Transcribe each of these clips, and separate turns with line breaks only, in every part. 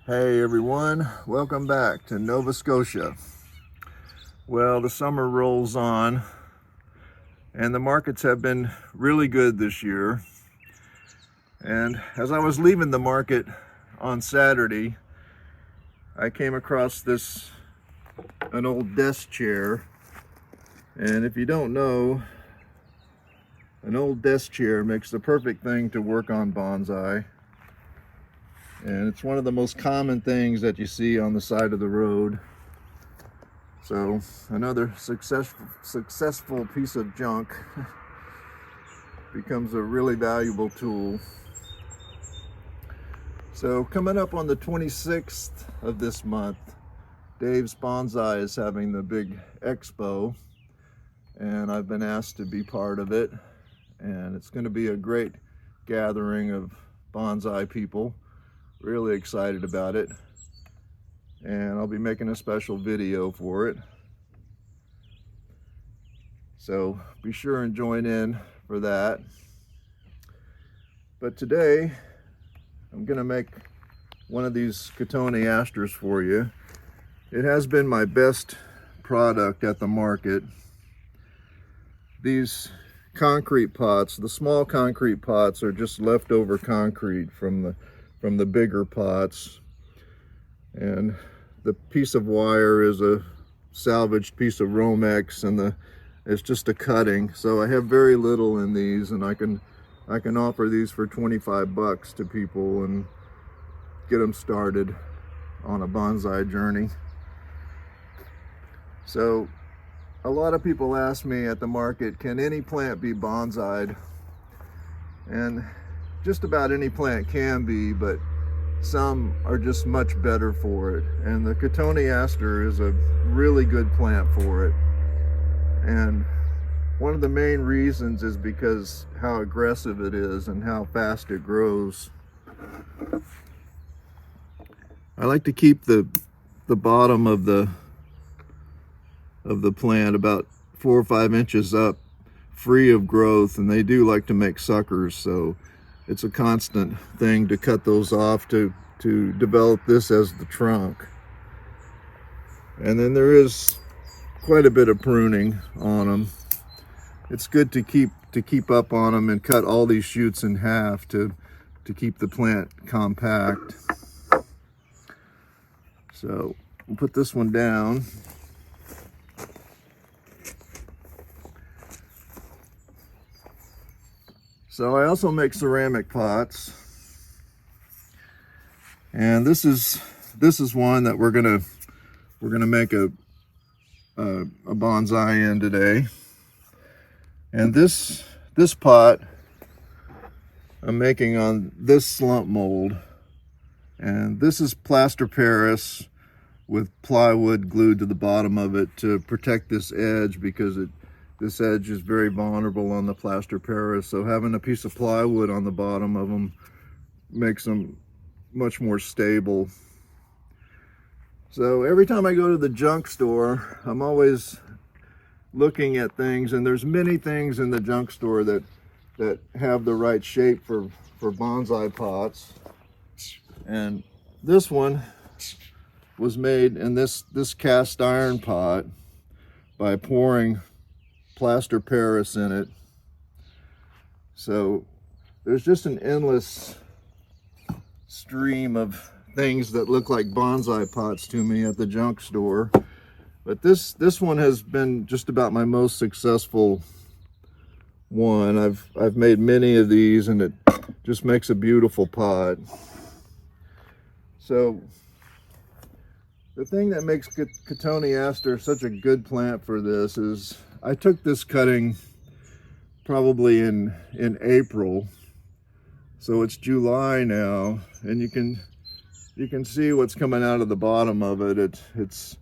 Hey everyone, welcome back to Nova Scotia. Well, the summer rolls on and the markets have been really good this year. And as I was leaving the market on Saturday, I came across an old desk chair. And if you don't know, an old desk chair makes the perfect thing to work on bonsai. And it's one of the most common things that you see on the side of the road. So another successful piece of junk becomes a really valuable tool. So coming up on the 26th of this month, Dave's Bonsai is having the big expo, and I've been asked to be part of it. And it's going to be a great gathering of bonsai people. Really excited about it, and I'll be making a special video for it, so be sure and join in for that. But today I'm gonna make one of these cotoneasters for you. It has been my best product at the market. These concrete pots, the small concrete pots, are just leftover concrete from the bigger pots, and the piece of wire is a salvaged piece of Romex, and it's just a cutting. So I have very little in these, and I can offer these for 25 bucks to people and get them started on a bonsai journey. So a lot of people ask me at the market, can any plant be bonsai'd? And just about any plant can be, but some are just much better for it. And the cotoneaster is a really good plant for it. And one of the main reasons is because how aggressive it is and how fast it grows. I like to keep the bottom of the plant about 4 or 5 inches up, free of growth, and they do like to make suckers, so it's a constant thing to cut those off to develop this as the trunk. And then there is quite a bit of pruning on them. It's good to keep up on them and cut all these shoots in half to keep the plant compact. So we'll put this one down. So I also make ceramic pots, and this is one that we're gonna make a bonsai in today. And this pot I'm making on this slump mold, and this is plaster Paris with plywood glued to the bottom of it to protect this edge, because this edge is very vulnerable on the plaster Paris. So having a piece of plywood on the bottom of them makes them much more stable. So every time I go to the junk store, I'm always looking at things, and there's many things in the junk store that have the right shape for bonsai pots. And this one was made in this cast iron pot by pouring plaster Paris in it. So there's just an endless stream of things that look like bonsai pots to me at the junk store. But this one has been just about my most successful one. I've made many of these, and it just makes a beautiful pot. So the thing that makes cotoneaster such a good plant for this is I took this cutting probably in April, so it's July now, and you can see what's coming out of the bottom of it. It's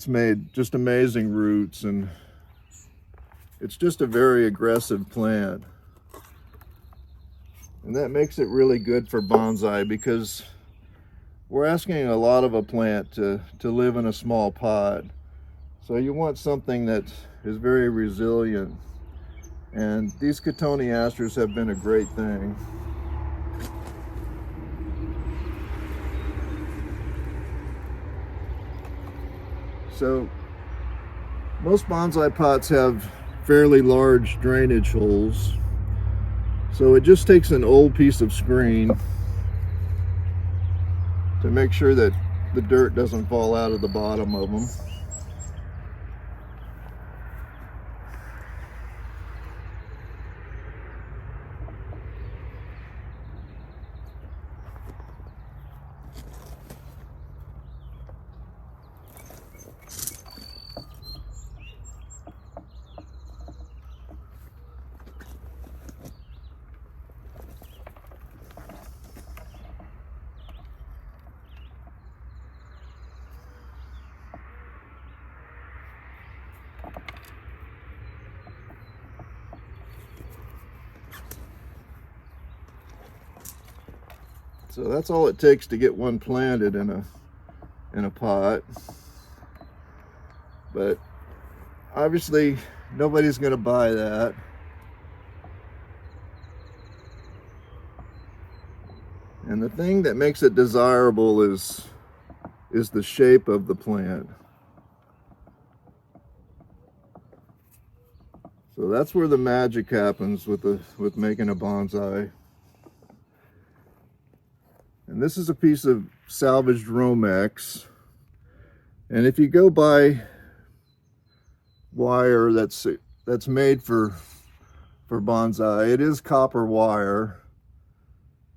made just amazing roots, and it's just a very aggressive plant, and that makes it really good for bonsai, because we're asking a lot of a plant to live in a small pot. So you want something that is very resilient, and these cotoneasters have been a great thing. So most bonsai pots have fairly large drainage holes. So it just takes an old piece of screen to make sure that the dirt doesn't fall out of the bottom of them. So that's all it takes to get one planted in a pot. But obviously nobody's going to buy that. And the thing that makes it desirable is the shape of the plant. So that's where the magic happens with making a bonsai. And this is a piece of salvaged Romex. And if you go buy wire that's made for bonsai, it is copper wire,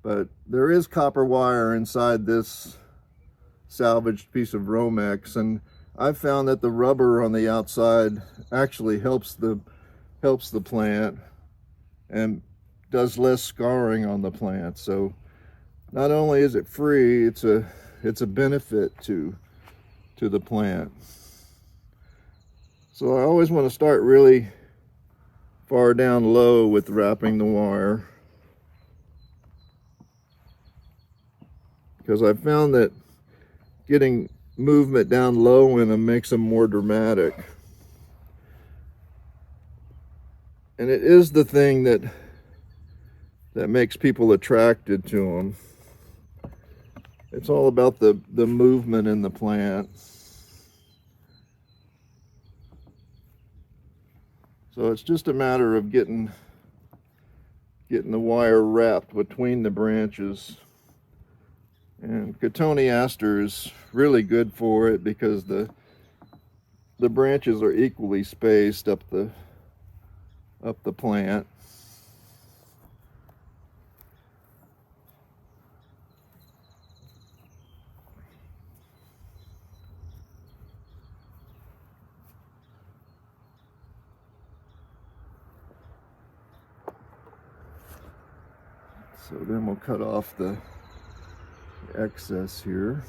but there is copper wire inside this salvaged piece of Romex, and I've found that the rubber on the outside actually helps the plant and does less scarring on the plant. So not only is it free, it's a benefit to the plant. So I always want to start really far down low with wrapping the wire, because I've found that getting movement down low in them makes them more dramatic. And it is the thing that makes people attracted to them. It's all about the movement in the plant. So it's just a matter of getting the wire wrapped between the branches. And cotoneaster is really good for it because the branches are equally spaced up the plant. So then we'll cut off the excess here.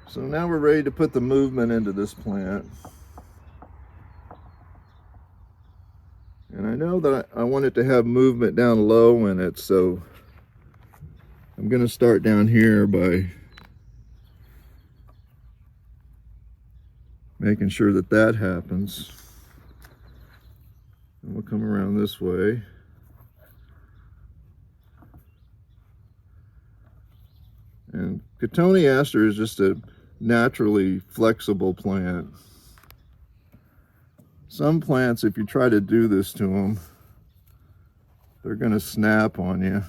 So now we're ready to put the movement into this plant. And I know that I want it to have movement down low in it, so I'm going to start down here by making sure that happens. And we'll come around this way. And cotoneaster is just a naturally flexible plant. Some plants, if you try to do this to them, they're going to snap on you.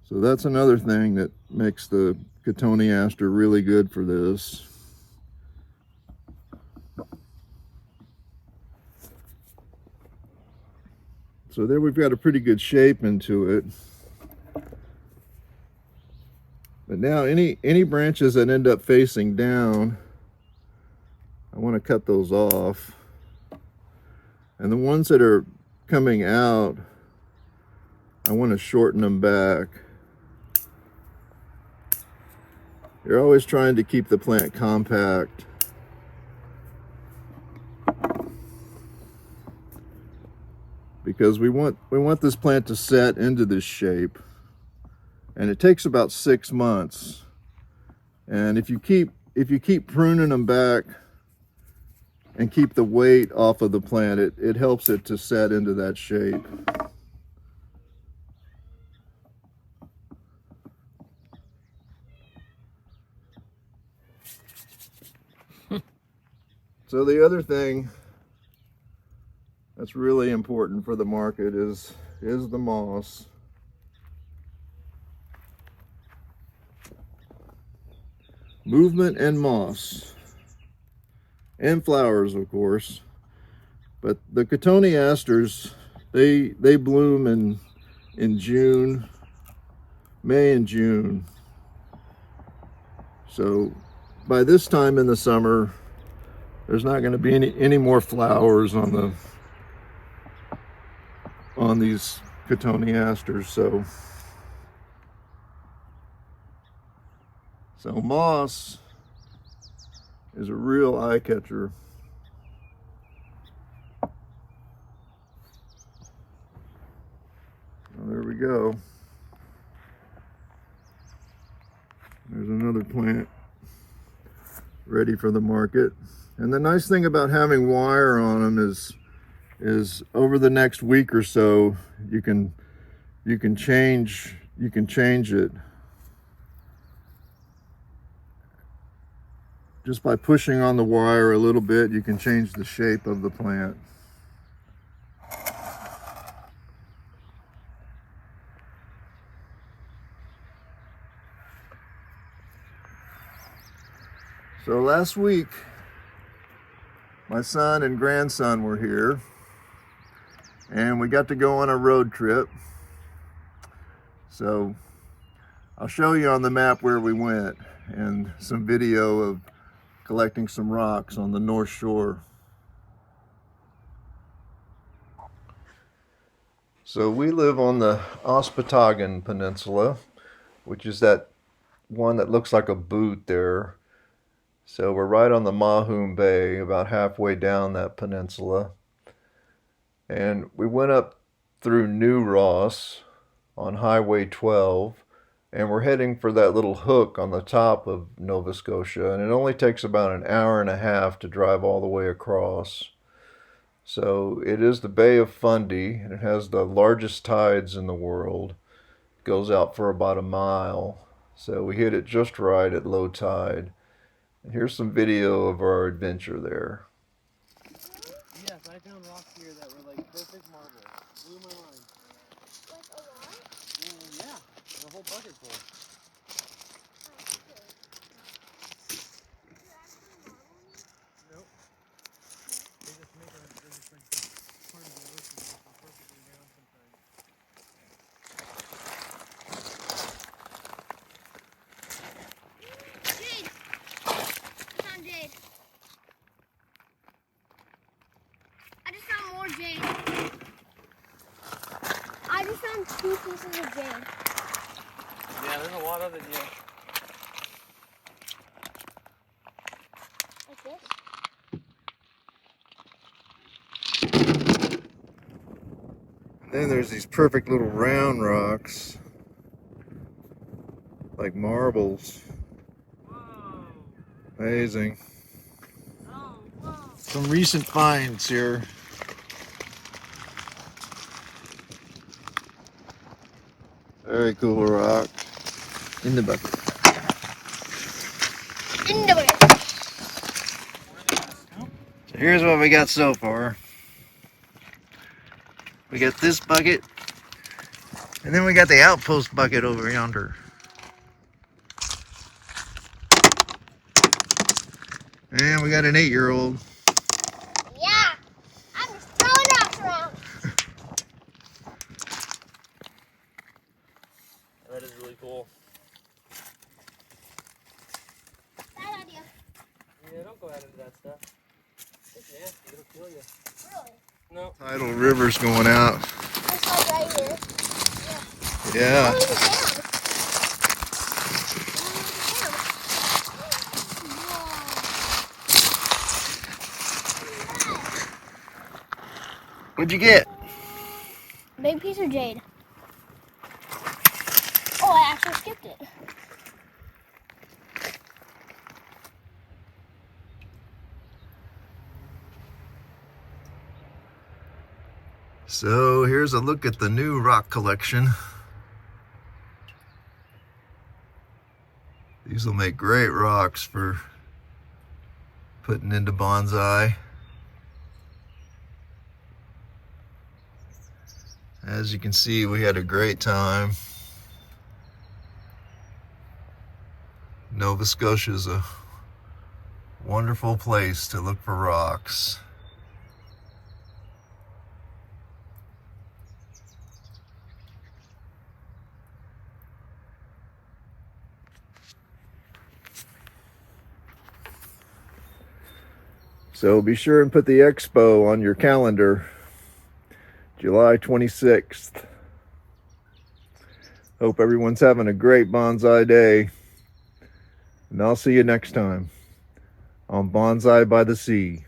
So that's another thing that makes the cotoneaster really good for this. So there we've got a pretty good shape into it. But now any branches that end up facing down, I want to cut those off. And the ones that are coming out, I want to shorten them back. You're always trying to keep the plant compact. because we want this plant to set into this shape, and it takes about 6 months. And if you keep pruning them back and keep the weight off of the plant, it helps it to set into that shape. So the other thing that's really important for the market is the moss. Movement and moss. And flowers, of course. But the cotoneasters, they bloom in June, May and June. So by this time in the summer, there's not going to be any more flowers on these cotoneasters. So moss is a real eye catcher. Well, there we go. There's another plant ready for the market. And the nice thing about having wire on them is over the next week or so, you can change it just by pushing on the wire a little bit. You can change the shape of the plant. So last week, my son and grandson were here, and we got to go on a road trip. So I'll show you on the map where we went and some video of collecting some rocks on the North Shore. So we live on the Ospatagon Peninsula, which is that one that looks like a boot there. So we're right on the Mahoom Bay, about halfway down that peninsula. And we went up through New Ross on Highway 12, and we're heading for that little hook on the top of Nova Scotia, and it only takes about an hour and a half to drive all the way across. So it is the Bay of Fundy, and it has the largest tides in the world. It goes out for about a mile. So we hit it just right at low tide. Here's some video of our adventure there.
Yes, I found rocks here that were like perfect marble. Blew my mind.
Like a lot?
Yeah, the whole bucket full. Nope. They just make a, they're just like part of the ocean. They're perfectly round sometimes.
Jade! I found jade. I just found more jade. I just found 2 pieces of jade.
Yeah, there's a lot of it, yeah.
Like this?
And then there's these perfect little round rocks, like marbles.
Whoa.
Amazing.
Oh, whoa.
Some recent finds here. Very cool rock. In the bucket.
In the way.
So here's what we got so far. We got this bucket, and then we got the outpost bucket over yonder. And we got an 8-year-old.
Yeah. I'm just throwing rocks around.
That is really cool.
Bad idea.
Yeah, don't go out into that stuff. It's nasty, it'll kill you.
Really?
No.
Tidal river's going out.
This like right here.
Yeah.
Oh, it's down.
What'd you get?
Big piece of jade. Oh, I actually skipped it.
So here's a look at the new rock collection. These will make great rocks for putting into bonsai. As you can see, we had a great time. Nova Scotia is a wonderful place to look for rocks. So be sure and put the expo on your calendar, July 26th. Hope everyone's having a great bonsai day. And I'll see you next time on Bonsai by the Sea.